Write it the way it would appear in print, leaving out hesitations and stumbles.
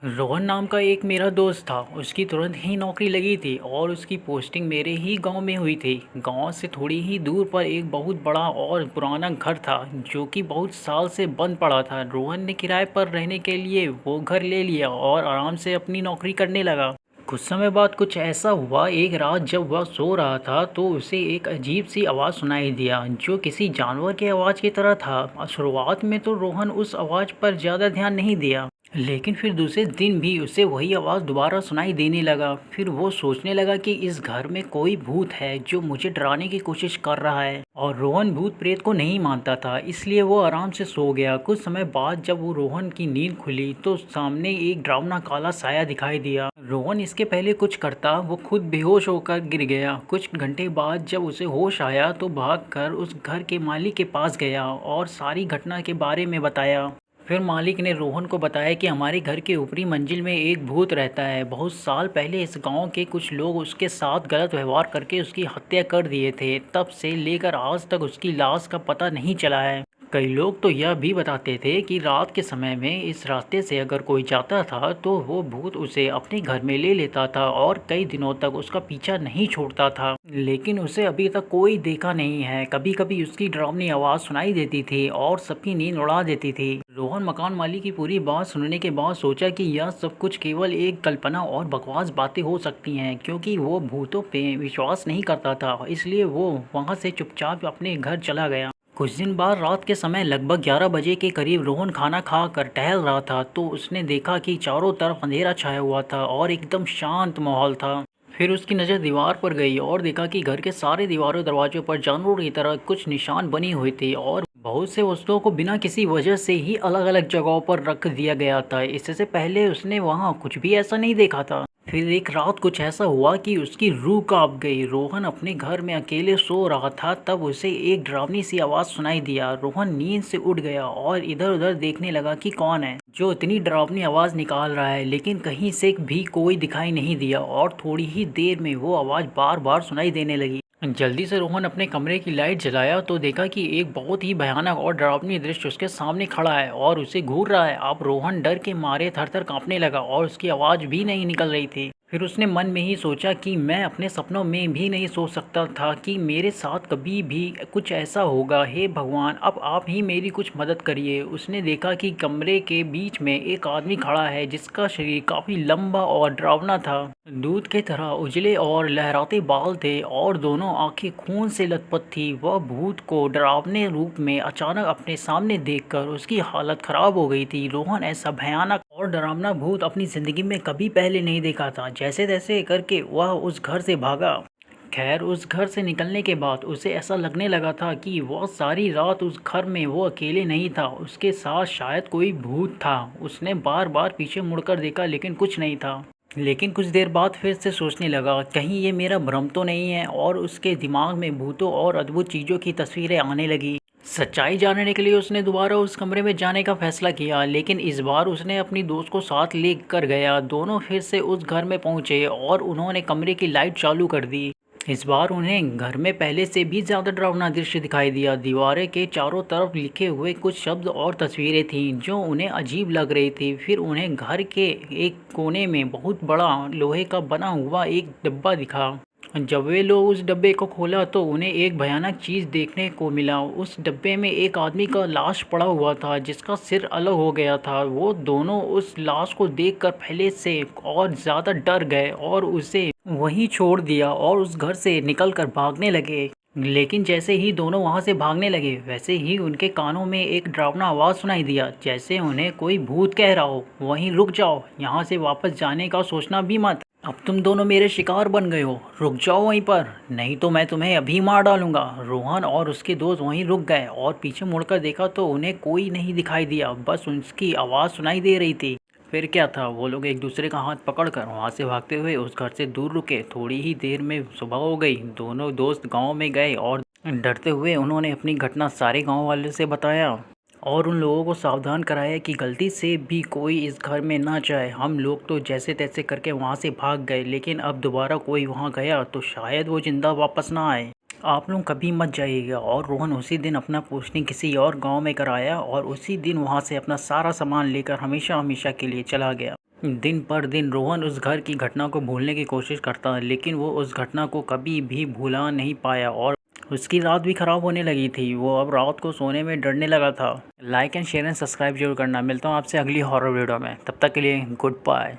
रोहन नाम का एक मेरा दोस्त था। उसकी तुरंत ही नौकरी लगी थी और उसकी पोस्टिंग मेरे ही गांव में हुई थी। गांव से थोड़ी ही दूर पर एक बहुत बड़ा और पुराना घर था जो कि बहुत साल से बंद पड़ा था। रोहन ने किराए पर रहने के लिए वो घर ले लिया और आराम से अपनी नौकरी करने लगा। कुछ समय बाद कुछ ऐसा हुआ, एक रात जब वह सो रहा था तो उसे एक अजीब सी आवाज़ सुनाई दिया जो किसी जानवर की आवाज़ की तरह था। शुरुआत में तो रोहन उस आवाज़ पर ज़्यादा ध्यान नहीं दिया, लेकिन फिर दूसरे दिन भी उसे वही आवाज़ दोबारा सुनाई देने लगा। फिर वो सोचने लगा कि इस घर में कोई भूत है जो मुझे डराने की कोशिश कर रहा है। और रोहन भूत प्रेत को नहीं मानता था, इसलिए वो आराम से सो गया। कुछ समय बाद जब वो रोहन की नींद खुली तो सामने एक डरावना काला साया दिखाई दिया। रोहन इसके पहले कुछ करता वो खुद बेहोश होकर गिर गया। कुछ घंटे बाद जब उसे होश आया तो भागकर उस घर के मालिक के पास गया और सारी घटना के बारे में बताया। फिर मालिक ने रोहन को बताया कि हमारे घर के ऊपरी मंजिल में एक भूत रहता है। बहुत साल पहले इस गांव के कुछ लोग उसके साथ गलत व्यवहार करके उसकी हत्या कर दिए थे। तब से लेकर आज तक उसकी लाश का पता नहीं चला है। कई लोग तो यह भी बताते थे कि रात के समय में इस रास्ते से अगर कोई जाता था तो वो भूत उसे अपने घर में ले लेता था और कई दिनों तक उसका पीछा नहीं छोड़ता था। लेकिन उसे अभी तक कोई देखा नहीं है। कभी कभी उसकी डरावनी आवाज़ सुनाई देती थी और सबकी नींद उड़ा देती थी। रोहन मकान मालिक की पूरी बात सुनने के बाद सोचा कि यह सब कुछ केवल एक कल्पना और बकवास बातें हो सकती हैं, क्योंकि वो भूतों पे विश्वास नहीं करता था। इसलिए वो वहाँ से चुपचाप अपने घर चला गया। कुछ दिन बाद रात के समय लगभग 11 बजे के करीब रोहन खाना खाकर टहल रहा था तो उसने देखा कि चारों तरफ अंधेरा छाया हुआ था और एकदम शांत माहौल था। फिर उसकी नज़र दीवार पर गई और देखा कि घर के सारे दीवारों दरवाजों पर जानवरों की तरह कुछ निशान बनी हुई थी और बहुत से वस्तुओं को बिना किसी वजह से ही अलग अलग जगहों पर रख दिया गया था। इससे पहले उसने वहाँ कुछ भी ऐसा नहीं देखा था। फिर एक रात कुछ ऐसा हुआ कि उसकी रूह कांप गई। रोहन अपने घर में अकेले सो रहा था, तब उसे एक डरावनी सी आवाज़ सुनाई दिया। रोहन नींद से उठ गया और इधर उधर देखने लगा कि कौन है जो इतनी डरावनी आवाज़ निकाल रहा है, लेकिन कहीं से भी कोई दिखाई नहीं दिया और थोड़ी ही देर में वो आवाज़ बार बार सुनाई देने लगी। जल्दी से रोहन अपने कमरे की लाइट जलाया तो देखा कि एक बहुत ही भयानक और डरावनी दृश्य उसके सामने खड़ा है और उसे घूर रहा है। अब रोहन डर के मारे थर थर कांपने लगा और उसकी आवाज़ भी नहीं निकल रही थी। फिर उसने मन में ही सोचा कि मैं अपने सपनों में भी नहीं सोच सकता था कि मेरे साथ कभी भी कुछ ऐसा होगा। हे भगवान, अब आप ही मेरी कुछ मदद करिए। उसने देखा कि कमरे के बीच में एक आदमी खड़ा है जिसका शरीर काफ़ी लंबा और डरावना था। दूध की तरह उजले और लहराते बाल थे और दोनों आंखें खून से लथपथ थी। वह भूत को डरावने रूप में अचानक अपने सामने देखकर उसकी हालत खराब हो गई थी। रोहन ऐसा भयानक और डरावना भूत अपनी जिंदगी में कभी पहले नहीं देखा था। जैसे तैसे करके वह उस घर से भागा। खैर, उस घर से निकलने के बाद उसे ऐसा लगने लगा था कि वह सारी रात उस घर में वो अकेले नहीं था, उसके साथ शायद कोई भूत था। उसने बार बार पीछे मुड़कर देखा लेकिन कुछ नहीं था। लेकिन कुछ देर बाद फिर से सोचने लगा कहीं ये मेरा भ्रम तो नहीं है, और उसके दिमाग में भूतों और अद्भुत चीज़ों की तस्वीरें आने लगी। सच्चाई जानने के लिए उसने दोबारा उस कमरे में जाने का फैसला किया, लेकिन इस बार उसने अपनी दोस्त को साथ लेकर गया। दोनों फिर से उस घर में पहुंचे और उन्होंने कमरे की लाइट चालू कर दी। इस बार उन्हें घर में पहले से भी ज़्यादा डरावना दृश्य दिखाई दिया। दीवारें के चारों तरफ लिखे हुए कुछ शब्द और तस्वीरें थीं जो उन्हें अजीब लग रही थी। फिर उन्हें घर के एक कोने में बहुत बड़ा लोहे का बना हुआ एक डिब्बा दिखा। जब वे लोग उस डब्बे को खोला तो उन्हें एक भयानक चीज़ देखने को मिला। उस डब्बे में एक आदमी का लाश पड़ा हुआ था जिसका सिर अलग हो गया था। वो दोनों उस लाश को देखकर पहले से और ज़्यादा डर गए और उसे वहीं छोड़ दिया और उस घर से निकलकर भागने लगे। लेकिन जैसे ही दोनों वहां से भागने लगे वैसे ही उनके कानों में एक डरावना आवाज़ सुनाई दिया, जैसे उन्हें कोई भूत कह रहा हो, वहीं रुक जाओ, यहाँ से वापस जाने का सोचना भी मत। अब तुम दोनों मेरे शिकार बन गए हो, रुक जाओ वहीं पर, नहीं तो मैं तुम्हें अभी मार डालूंगा। रोहन और उसके दोस्त वहीं रुक गए और पीछे मुड़कर देखा तो उन्हें कोई नहीं दिखाई दिया, बस उसकी आवाज़ सुनाई दे रही थी। फिर क्या था, वो लोग एक दूसरे का हाथ पकड़कर वहां से भागते हुए उस घर से दूर रुके। थोड़ी ही देर में सुबह हो गई। दोनों दोस्त गांव में गए और डरते हुए उन्होंने अपनी घटना सारे गांव वालों से बताया और उन लोगों को सावधान कराया कि गलती से भी कोई इस घर में ना जाए। हम लोग तो जैसे तैसे करके वहाँ से भाग गए, लेकिन अब दोबारा कोई वहाँ गया तो शायद वो जिंदा वापस ना आए। आप लोग कभी मत जाइएगा। और रोहन उसी दिन अपना पोस्टिंग किसी और गांव में कराया और उसी दिन वहाँ से अपना सारा सामान लेकर हमेशा हमेशा के लिए चला गया। दिन पर दिन रोहन उस घर की घटना को भूलने की कोशिश करता लेकिन वो उस घटना को कभी भी भुला नहीं पाया और उसकी रात भी ख़राब होने लगी थी। वो अब रात को सोने में डरने लगा था। Like and share and subscribe जरूर करना। मिलता हूँ आपसे अगली हॉरर वीडियो में, तब तक के लिए गुड बाय।